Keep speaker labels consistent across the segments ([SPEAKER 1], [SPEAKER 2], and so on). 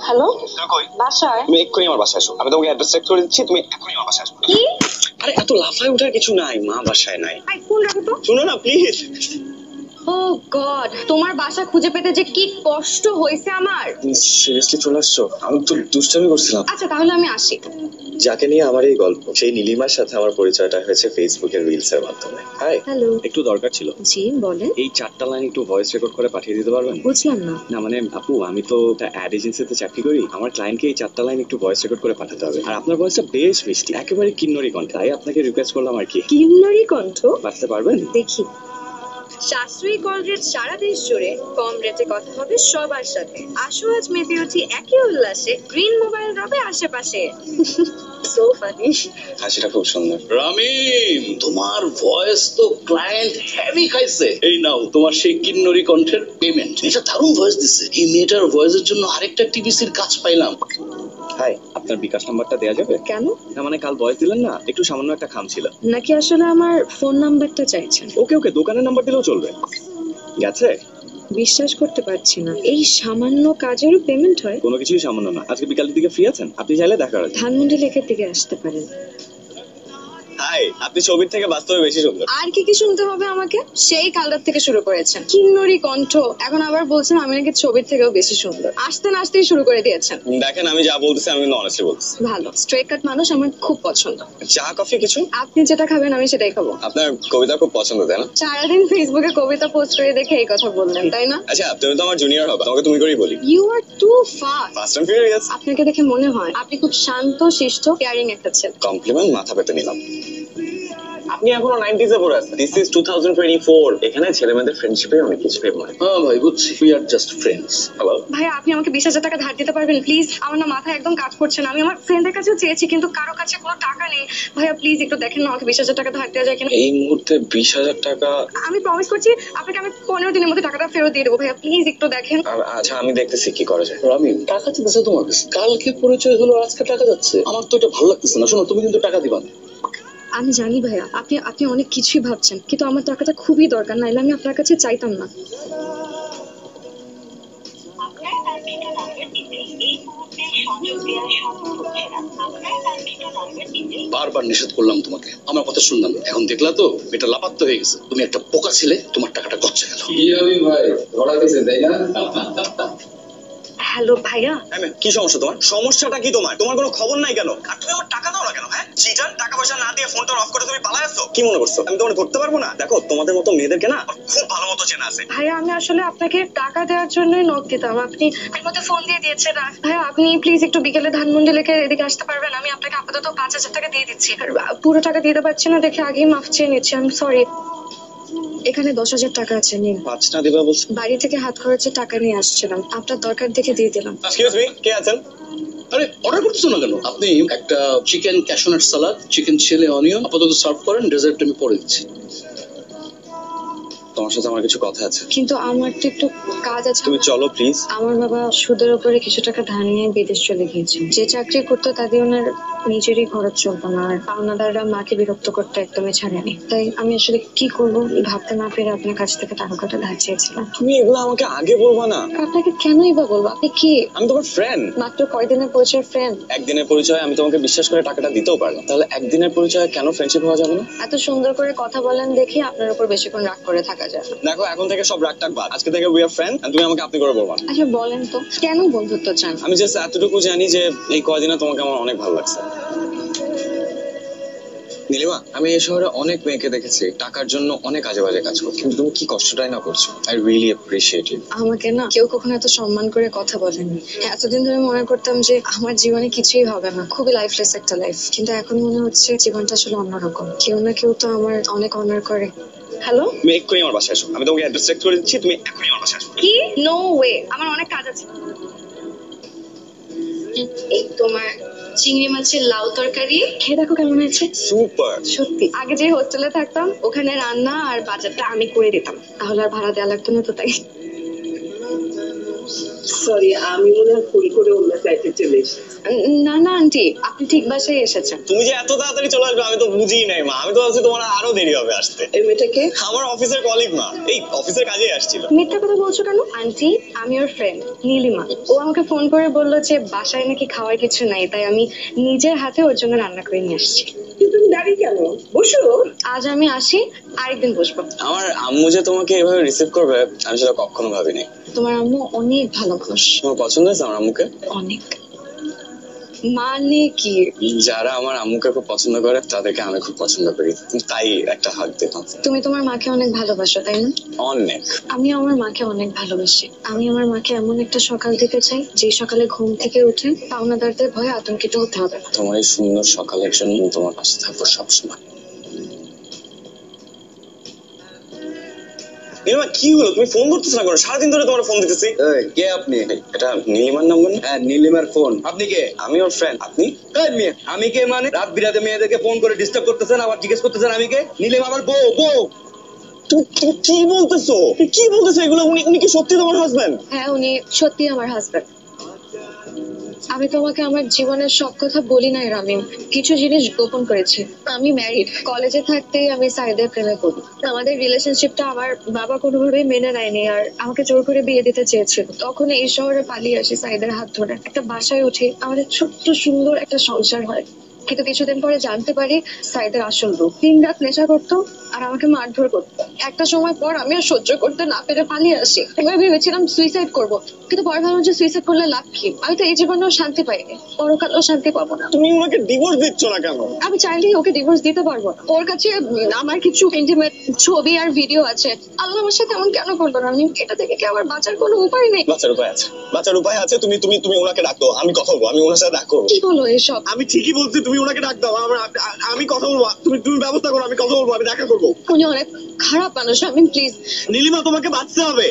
[SPEAKER 1] Hello,
[SPEAKER 2] তুমি কই?
[SPEAKER 1] বাসায়।
[SPEAKER 2] তুমি এক্ষুনি আমার বাসায় আসো, আমি তোমাকে অ্যাড্রেস চেক করে দিচ্ছি, তুমি এক্ষুনি আমার বাসায় আসো।
[SPEAKER 1] কি?
[SPEAKER 2] আরে এত লাফায় ওঠার কিছু নাই, মা বাসায় নাই।
[SPEAKER 1] আই ফোন রাখো তো।
[SPEAKER 2] শোনো না প্লিজ।
[SPEAKER 1] ও গড, তোমার বাসা খুঁজে পেতে যে কি কষ্ট হয়েছে আমার।
[SPEAKER 2] সিরিয়াসলি চলে আসছো? আমি তো দুষ্টামি করছিলাম।
[SPEAKER 1] আচ্ছা তাহলে আমি আসি।
[SPEAKER 2] যাকে নিয়ে আমার এই গল্প, সেই নীলিমার সাথে আমার পরিচয়টা হয়েছে ফেসবুকের রিলস এর মাধ্যমে। হাই।
[SPEAKER 1] হ্যালো।
[SPEAKER 2] একটু দরকার ছিল।
[SPEAKER 1] জি বলেন।
[SPEAKER 2] এই 4টা লাইন একটু ভয়েস রেকর্ড করে পাঠিয়ে দিতে পারবেন?
[SPEAKER 1] বুঝলাম না।
[SPEAKER 2] না মানে আপু, আমি তো একটা অ্যাড এজেন্সিতে চাকরি করি, আমার ক্লায়েন্টকে এই 4টা লাইন একটু ভয়েস রেকর্ড করে পাঠাতে হবে। আর আপনার ভয়েসটা বেশ মিষ্টি, একেবারে কিন্নরি কণ্ঠ, তাই আপনাকে রিকোয়েস্ট করলাম আর কি।
[SPEAKER 1] কিন্নরি কণ্ঠ?
[SPEAKER 2] পাঠাতে পারবেন?
[SPEAKER 1] দেখি। সাশ্রয়ী কল রেট সারা দেশ জুড়ে, কম রেটে কথা হবে সবার সাথে। আসো আজ মেতে উঠি একই উল্লাসে, গ্রিন মোবাইল রবে আশেপাশে। So funny.
[SPEAKER 2] হাসিটা খুব সুন্দর।
[SPEAKER 3] রামিম, তোমার ভয়েস তো ক্লায়েন্ট হেভি খাইছে। এই নাও তোমার সেই কিন্নরি কণ্ঠের পেমেন্ট। এটা দারুণ ভয়েস দিছে। এই মেয়েটার ভয়েসের জন্য আরেকটা টিভিসির কাজ পাইলাম।
[SPEAKER 2] হাই, আপনার বিকাশ নাম্বারটা দেয়া যাবে?
[SPEAKER 1] কেন?
[SPEAKER 2] না মানে কাল ভয়েস দিলেন না, একটু সামান্য একটা খাম ছিল।
[SPEAKER 1] নাকি আসলে আমার ফোন নাম্বারটা চাইছেন?
[SPEAKER 2] ওকে ওকে, দোকানের নাম্বার দিলেও চলবে। গেছে?
[SPEAKER 1] বিশ্বাস করতে পারছি না, এই সামান্য কাজেরও পেমেন্ট হয়?
[SPEAKER 2] কোনো কিছুই সামান্য না। আজকে বিকালের দিকে ফ্রি আছেন? আপনি চাইলে দেখা করা যায়।
[SPEAKER 1] ধানমন্ডি লেকের দিকে আসতে পারেন।
[SPEAKER 2] হাই, আপনি ছবির থেকে বাস্তবে বেশি সুন্দর।
[SPEAKER 1] আর কি কি শুনতে হবে আমাকে? সেই কালটার থেকে শুরু করেছেন কিন্নরি কণ্ঠ, এখন আবার বলছেন আমি নাকি ছবির থেকেও বেশি সুন্দর। আসতে না আসতেই শুরু করে দিয়েছেন।
[SPEAKER 2] দেখেন, আমি যা বলতেছি আমি কিন্তু অনেস্টলি বলতেছি।
[SPEAKER 1] ভালো, স্ট্রেট কাট মানুষ আমার খুব পছন্দ।
[SPEAKER 2] চা কফি কিছু?
[SPEAKER 1] আপনি যেটা খাবেন আমি সেটাই খাবো।
[SPEAKER 2] আপনার কবিতা খুব পছন্দ, তাই না?
[SPEAKER 1] সারাদিন ফেসবুকে কবিতা পোস্ট করে দেখে এই কথা বললেন, তাই না?
[SPEAKER 2] আচ্ছা, তুমি তো আমার জুনিয়র হবে, তোমাকে তুমি করেই বলি।
[SPEAKER 1] You are too fast.
[SPEAKER 2] First time furious.
[SPEAKER 1] আপনাকে দেখে মনে হয় আপনি খুব শান্ত শিষ্ট কেয়ারিং একটা ছেলে।
[SPEAKER 2] কমপ্লিমেন্ট মাথা পেতে নিলাম। আপনি এখনো 90s এ পড়ে আছেন। This is 2024। এখানে ছেলেমেয়েদের ফ্রেন্ডশিপে অনেক কিছু প্রেম হয়।
[SPEAKER 3] হ্যাঁ ভাই, বুঝছি। We are just friends.
[SPEAKER 2] Hello.
[SPEAKER 1] ভাইয়া আপনি আমাকে 20,000 টাকা ধার দিতে পারবেন প্লিজ? আমার না মাথা একদম কাজ করছে না। আমি আমার ফ্রেন্ডের কাছেও চেয়েছি কিন্তু কারো কাছে কোনো টাকা নেই। ভাইয়া প্লিজ একটু দেখেন না আমাকে 20,000 টাকা ধার দেওয়া যায় কিনা।
[SPEAKER 2] এই মুহূর্তে 20,000 টাকা?
[SPEAKER 1] আমি প্রমিস করছি আপনাকে আমি 15 দিনের মধ্যে টাকাটা ফেরত দিয়ে দেবো। ভাইয়া প্লিজ একটু দেখেন।
[SPEAKER 2] আচ্ছা, আমি দেখতেছি কি করা যায়।
[SPEAKER 3] রামিম, টাকা চাইতেছে তোমার কাছে। কালকে পরিচয় হলো, আজকে টাকা যাচ্ছে। আমার তো এটা ভালো লাগতেছে না। শোনো, তুমি কিন্তু টাকা দিবা না।
[SPEAKER 1] আমি জানি ভাইয়া আপনি আপনি অনেক কিছুই ভাবছেন, কিন্তু আমার টাকাটা খুবই দরকার, নাইলে আমি আপনার কাছে চাইতাম না।
[SPEAKER 4] আপনার কাঙ্ক্ষিত নাম্বারটিতে এই মুহূর্তে সংযোগ দেওয়া সম্ভব হচ্ছে না। আপনার কাঙ্ক্ষিত নাম্বারটিতে
[SPEAKER 3] বারবার নিষেধ করলাম তোমাকে, আমার কথা শুনলাম না। এখন দেখলা তো এটা লাপাত্ত হয়ে গেছে। তুমি একটা পোকা ছিলে, তোমার টাকাটা গচ্ছে গেল।
[SPEAKER 5] কি আমি ভাই ধরা গেছে তাই না?
[SPEAKER 1] হ্যালো ভাইয়া।
[SPEAKER 2] কি সমস্যা তোমার? সমস্যাটা কি তোমার? তোমার কোনো খবর নাই কেন? আর তুমি আমার টাকা দাও না কেন? হ্যাঁ, চিটার, টাকা পয়সা না দিয়ে ফোনটা অফ করে তুমি পালায় আসছো। কি মনে করছো আমি তোমাকে ধরতে পারবো না? দেখো, তোমাদের মতো মেয়েদেরকে না আমার খুব ভালো মতো চেনা আছে।
[SPEAKER 1] ভাইয়া আমি আসলে আপনাকে টাকা দেওয়ার জন্যই নক দিতাম, আপনি এর মধ্যে ফোন দিয়ে দিয়েছেন। আর ভাইয়া আপনি প্লিজ একটু বিকেলে ধানমন্ডি লেকে এদিকে আসতে পারবেন? আমি আপনাকে আপাতত 5,000 টাকা দিয়ে দিচ্ছি। আর পুরো টাকা দিতে পারছি না দেখে আগেই মাফ চেয়ে নিচ্ছি, আই এম সরি। এখানে 10,000 টাকা আছে, নিন।
[SPEAKER 2] 5টা দিবা বলছো?
[SPEAKER 1] বাড়ি থেকে হাত খরচে টাকা নিয়ে আসছিলাম, আপনার দরকার দেখে দিয়ে দিলাম।
[SPEAKER 2] এক্সকিউজ মি, কে আছেন?
[SPEAKER 3] আরে অর্ডার করতেছো না কেন? আপনি একটা চিকেন ক্যাশনাট সালাদ, চিকেন ছেলে অনিয়ন আপাতত সার্ভ করেন। ডেজার্ট আমি পরে দিচ্ছি।
[SPEAKER 2] তোমার সাথে আমার কিছু কথা আছে।
[SPEAKER 1] কিন্তু আমার তো একটু কাজ আছে।
[SPEAKER 2] তুমি চলো প্লিজ।
[SPEAKER 1] আমার বাবা সুদের উপরে কিছু টাকা ধার নিয়ে বিদেশ চলে গিয়েছে। যে চাকরি করতো তাদের ওনার নিজেরই খরচ চলতো না, আর পাওনাদাররা মাকে বিরক্ত করতে একদমই ছাড়েনি। তাই আমি আসলে কি করবো ভাবতে না পেরে আপনার কাছ থেকে টাকা কটা ধার চেয়েছিলাম।
[SPEAKER 2] তুমি এগুলো আমাকে আগে বলবা না।
[SPEAKER 1] আপনাকে কেনই বা বলবো? আপনি কি?
[SPEAKER 2] আমি তোমার ফ্রেন্ড।
[SPEAKER 1] মাত্র কয়দিনের পরিচয় ফ্রেন্ড?
[SPEAKER 2] একদিনের পরিচয় আমি তোমাকে বিশ্বাস করে টাকাটা দিতেও পারলাম, তাহলে একদিনের পরিচয় কেন ফ্রেন্ডশিপ হওয়া যাবে না?
[SPEAKER 1] এত সুন্দর করে কথা বলেন দেখি আপনার উপর বেশিক্ষণ রাগ করে থাকা যায় না।
[SPEAKER 2] দেখো, এখন থেকে সব রাগ টাক বাদ। আজকে থেকে উই আর ফ্রেন্ড, তুমি আমাকে আপনি করে বলবা না।
[SPEAKER 1] আচ্ছা বলেন তো কেন বন্ধুত্ব চান?
[SPEAKER 2] আমি জাস্ট এতটুকু জানি যে এই কয়দিনে তোমাকে আমার অনেক ভালো লাগছে। নীলিমা, আমি এই শহরে অনেক মেয়েকে দেখেছি টাকার জন্য অনেক আজে বাজে কাজ করতে, কিন্তু তুমি কি কষ্টটাই না করছো। আই রিয়েলি অ্যাপ্রিশিয়েট ইট।
[SPEAKER 1] আমাকে না কেউ কখনো এত সম্মান করে কথা বলেনি। এতদিন ধরে মনে করতাম যে আমার জীবনে কিছুই হবে না, খুবই লাইফলেস একটা লাইফ, কিন্তু এখন মনে হচ্ছে জীবনটা আসলে অন্যরকম। কেউ না কেউ তো আমার অনেক অনার করে। হ্যালো।
[SPEAKER 2] তুমি এক্ষুনি আমার বাসায় এসো, আমি তোমাকে অ্যাড্রেস চেক করে দিচ্ছি, তুমি এক্ষুনি আমার বাসায় এসো।
[SPEAKER 1] কি? নো ওয়ে, আমার অনেক কাজ আছে। এই তোমার চিংড়ি মাছের লাউ তরকারি খেয়ে দেখো কেমন হয়েছে।
[SPEAKER 2] সুপার।
[SPEAKER 1] সত্যি আগে যে হোস্টেলে থাকতাম ওখানে রান্না আর বাজারটা আমি করে দিতাম, তাহলে আর ভাড়া দেওয়া লাগতো না, তো তাই।
[SPEAKER 6] সরি, আমি মনে হয় ভুল করে অন্য ফ্লাইটে চলে এসেছি।
[SPEAKER 1] না না আন্টি, আপনি ঠিক বাসায় এসেছেন।
[SPEAKER 2] তুমি যে এত তাড়াতাড়ি চলে আসবে আমি তো বুঝিই নাই মা। আমি তো ভাবছি তোমার আরো দেরি হবে আসতে।
[SPEAKER 6] এই মেয়েটাকে
[SPEAKER 2] আমার অফিসের কলিগ মা, এই অফিসের কাজেই আসছিল।
[SPEAKER 1] মিথ্যা কথা বলছো কেন? আন্টি, আমি ওর ফ্রেন্ড নীলিমা। ও আমাকে ফোন করে বললো যে বাসায় নাকি খাওয়ার কিছু নাই, তাই আমি নিজের হাতে ওর জন্য রান্না করে নিয়ে আসছি।
[SPEAKER 6] কিন্তু তুমি দাঁড়িয়ে কেন? বসো।
[SPEAKER 1] আজ আমি আসি, আরেকদিন বসবো।
[SPEAKER 2] আমার আম্মু যে তোমাকে এভাবে রিসিভ করবে আমি সেটা কখনো ভাবিনি।
[SPEAKER 1] তোমার আম্মু অনেক ভালো মানুষ।
[SPEAKER 2] তোমার পছন্দ হয়েছে আমার আম্মুকে?
[SPEAKER 1] অনেক। মানে কি?
[SPEAKER 2] যারা আমার আম্মুকে খুব পছন্দ করে তাদেরকে আমি খুব পছন্দ করি, তাই একটা হাত দিতাম।
[SPEAKER 1] তুমি তোমার মাকে অনেক ভালোবাসো, তাই না?
[SPEAKER 2] অনেক।
[SPEAKER 1] আমি আমার মাকে অনেক ভালোবাসি। আমি আমার মাকে এমন একটা সকাল দিতে চাই, যে সকালে ঘুম থেকে উঠে পাওনাদারদের ভয়ে আতঙ্কিত হতে হবে না।
[SPEAKER 2] তোমার এই সুন্দর সকালের জন্য তোমার পাশে থাকবো সবসময়। নীলিমা কি হলো? তুমি ফোন করতেছ না কেন? সারাদিন ধরে তোমার ফোন দিতেছি।
[SPEAKER 7] কে আপনি?
[SPEAKER 2] এটা নীলিমার নাম্বার না?
[SPEAKER 7] হ্যাঁ, নীলিমার ফোন। আপনি কে?
[SPEAKER 2] আমি ওর ফ্রেন্ড। আপনি?
[SPEAKER 7] এই মেয়ে, আমি কে মানে? রাত বিরাতে মেয়েদেরকে ফোন করে ডিস্টার্ব করতেছেন, আবার জিজ্ঞেস করতেছেন আমি কে? নীলিমা আমার বউ।
[SPEAKER 2] তুমি কি বলতেছো? কি বলতেছো এগুলো? উনি কি সত্যি তোমার হাজবেন্ড?
[SPEAKER 1] হ্যাঁ, উনি সত্যি আমার হাজবেন্ড। আমি তোমাকে আমার জীবনের সব কথা বলি নাই রামিম, কিছু জিনিস গোপন করেছি। আমি ম্যারিড। কলেজে থাকতেই আমি সাইদের প্রেমে পড়ি। আমাদের রিলেশনশিপটা আমার বাবা কোনোভাবেই মেনে নেয়নি, আর আমাকে জোর করে বিয়ে দিতে চেয়েছিল। তখন এই শহরে পালিয়ে আসি সাইদের হাত ধরে। একটা বাসায় উঠি, আমাদের ছোট্ট সুন্দর একটা সংসার হয়। কিন্তু কিছুদিন পরে জানতে পারি সাইদের আসল রূপ। দিনরাত নেশা করতো আর আমাকে মারধর করতো। একটা সময় পর আমি আর সহ্য করতে না পেরে পালিয়ে আসি। এবার ভেবেছিলাম সুইসাইড করবো, কিন্তু পরে ভাবলাম যে সুইসাইড করলে লাভ কি? আমি তো এই জীবনেও শান্তি পাইনি, পরকালেও শান্তি পাবো না।
[SPEAKER 2] তুমি ওনাকে ডিভোর্স দিচ্ছ না কেন?
[SPEAKER 1] আমি চাইলেই ওকে ডিভোর্স দিতে পারবো না। ওর কাছে আমার কিছু ইন্টিমেট ছবি আর ভিডিও আছে। আল্লাহ আমার সাথে এমন কেন করলো না? আমি এটা থেকে কি আমার বাঁচার কোনো উপায় নেই?
[SPEAKER 2] বাঁচার উপায় আছে, বাঁচার উপায় আছে। তুমি তুমি তুমি ওনাকে ডাকো, আমি কথা বলবো। আমি ওনার সাথে ডাকো।
[SPEAKER 1] কি বলো এসব?
[SPEAKER 2] আমি ঠিকই বলছি, তুমি ওনাকে ডাক দাও। আমি কথা বলবো। তুমি ব্যবস্থা করো, আমি কথা বলবো, আমি দেখা করবো।
[SPEAKER 1] উনি অনেক খারাপ মানুষ। আমি প্লিজ।
[SPEAKER 2] নীলিমা, তোমাকে বাঁচতে হবে।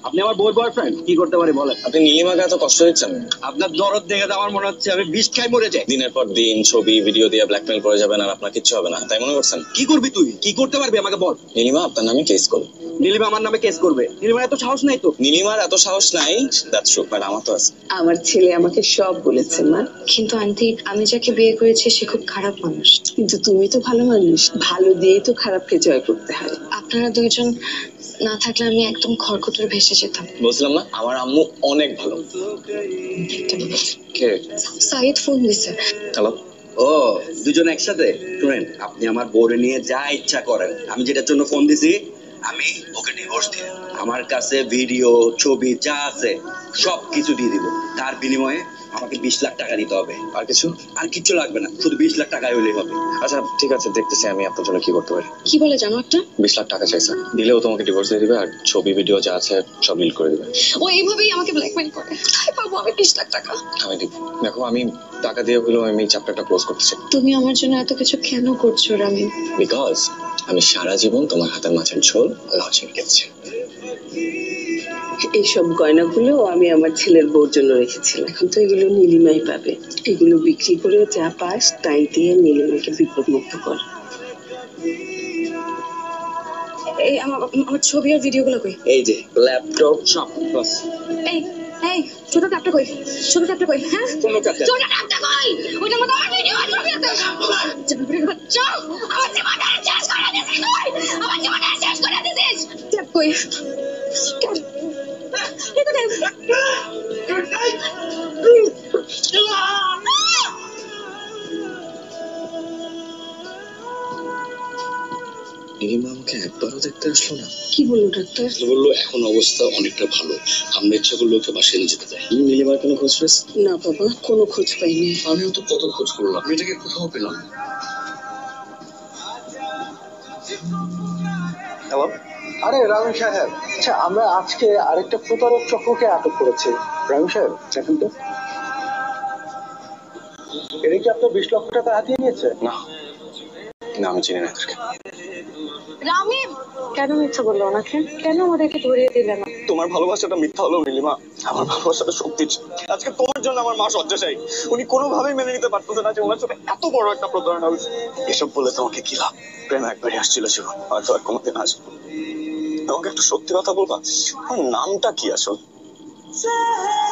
[SPEAKER 7] আপনি আমার বউর বয়ফ্রেন্ড, কি করতে পারি বলেন?
[SPEAKER 2] আপনি নীলিমাকে এত কষ্ট দিচ্ছেন?
[SPEAKER 7] আপনার দরদ দেখে তো আমার মনে হচ্ছে আমি বিষ খাই মরে যাই।
[SPEAKER 2] দিনের পর দিন ছবি ভিডিও দিয়ে ব্ল্যাকমেল করে যাবেন আর আপনার কিচ্ছু হবে না, তাই মনে করছেন?
[SPEAKER 7] কি করবি তুই? কি করতে পারবি আমাকে বল।
[SPEAKER 2] নীলিমা আপনার নামে কেস করো।
[SPEAKER 7] নীলিমা আমার নামে কেস করবে? নীলিমার এত সাহস নাই তো।
[SPEAKER 2] নীলিমার এত সাহস নাই, দ্যাটস ট্রু, বাট আমার তো আছে।
[SPEAKER 6] আমার ছেলে আমাকে সব বলেছে মা।
[SPEAKER 1] কিন্তু আন্টি, আমি যাকে বিয়ে করেছি সে খুব খারাপ মানুষ।
[SPEAKER 6] কিন্তু তুমি তো ভালো মানুষ, ভালো দিয়েই তো খারাপকে জয় করতে হয়।
[SPEAKER 1] আপনারা দুইজন না থাকলে আমি একদম খড়কুটোরে ভেসে যেতাম।
[SPEAKER 2] বলছিলাম না আমার আম্মু অনেক ভালো। কে?
[SPEAKER 1] সাইদ ফোন দিছে।
[SPEAKER 2] হ্যালো।
[SPEAKER 7] ও, দুজন একসাথে? শুনেন, আপনি আমার বউরে নিয়ে যা ইচ্ছা করেন। আমি যেটার জন্য ফোন দিছি, আমি ওকে ডিভোর্স দিয়ে আমার কাছে ভিডিও ছবি যা আছে সবকিছু দিয়ে দিব। তার বিনিময়ে আমাকে 20 লাখ টাকা দিতে হবে।
[SPEAKER 2] আর কিছু?
[SPEAKER 7] আর কিচ্ছু লাগবে না, শুধু 20 লাখ টাকা হইলেই হবে।
[SPEAKER 2] আচ্ছা ঠিক আছে, দেখতেছি আমি আপনার জন্য কি করতে পারি।
[SPEAKER 1] কি বলে জানো একটা?
[SPEAKER 2] 20 লাখ টাকা চাই স্যার, দিলেও তোমাকে ডিভোর্স দিয়ে দিবে আর ছবি ভিডিও যা আছে সব ডিলিট করে দিবে।
[SPEAKER 1] ও এইভাবেই আমাকে ব্ল্যাকমেল করে। কোথায় পাবো আমি 20 লাখ টাকা?
[SPEAKER 2] আমি দিব। দেখো আমি টাকা দিয়ে হলেও আমি এই চ্যাপ্টারটা ক্লোজ করতে চাই।
[SPEAKER 1] তুমি আমার জন্য এত কিছু কেন করছো রামিম?
[SPEAKER 2] বিকজ আমি সারা জীবন তোমার হাতের মাছের ঝোল লাউচিং খেয়েছি।
[SPEAKER 6] এইসব গয়নাগুলো আমি আমার ছেলের বউর জন্য রেখেছিলাম। এখন তো এগুলো নীলিমাই পাবে। এগুলো বিক্রি করে যা পাস তাই দিয়ে নীলিমাকে বিপদ মুক্ত কর।
[SPEAKER 1] এই আমার ছবি আর ভিডিওগুলো কই?
[SPEAKER 7] এই যে ল্যাপটপ সব বাস।
[SPEAKER 1] এই এই ছোট ট্যাপটা কই? ছোট ট্যাপটা কই? হ্যাঁ,
[SPEAKER 7] কোনো টাকা
[SPEAKER 1] ছোট ট্যাপটা কই? ওইটার মধ্যে আমার ভিডিও আর ছবি আছে। চাকরির বাচ্চা, আমার জীবনটা শেষ করে দিছিস তুই। আমার জীবনটা শেষ করে দিছিস। ট্যাপ কই? ট্যাপ। এই তো ট্যাপ।
[SPEAKER 2] নীলিমা আমাকে একবারও দেখতে আসলো না।
[SPEAKER 1] কি বললো ডাক্তার?
[SPEAKER 3] বললো এখন অবস্থা অনেকটা ভালো, আমরা ইচ্ছা করলে ওকে বাসায় নিয়ে যেতে চাই।
[SPEAKER 2] নীলিমার কোনো খোঁজ পেয়েছ?
[SPEAKER 6] না বাবা, কোনো খোঁজ পাইনি।
[SPEAKER 3] আমিও তো কত খোঁজ করলাম, মেয়েটাকে কোথাও পেলাম না।
[SPEAKER 2] হ্যালো।
[SPEAKER 8] আরে রামি সাহেব, আচ্ছা আমরা আজকে আরেকটা প্রতারক চক্রকে আটক করেছি। রামি সাহেব দেখেন তো, এরা কি আপনার 20 লক্ষ টাকা হাতিয়ে নিয়েছে?
[SPEAKER 2] না না, আমি চিনি না এদেরকে।
[SPEAKER 1] রামিম কেন মিথ্যা বললো ওনাকে? কেন আমাদেরকে ধরিয়ে দিলে না?
[SPEAKER 2] তোমার ভালোবাসাটা মিথ্যা হলো নীলিমা, আমার ভালোবাসাটা সত্যি ছিল। আজকে তোমার জন্য আমার মা শয্যাশায়ী। উনি কোনোভাবেই মেনে নিতে পারতেছে না যে ওনার সাথে এত বড় একটা প্রতারণা হয়েছে। এসব বলে তোমাকে কি লাভ? প্রেম একবারই আসছিল, হয়তো আর কোনোদিন আসবে। তোমাকে একটা সত্যি কথা বলবা, আমার নামটা কি আসল?
[SPEAKER 9] से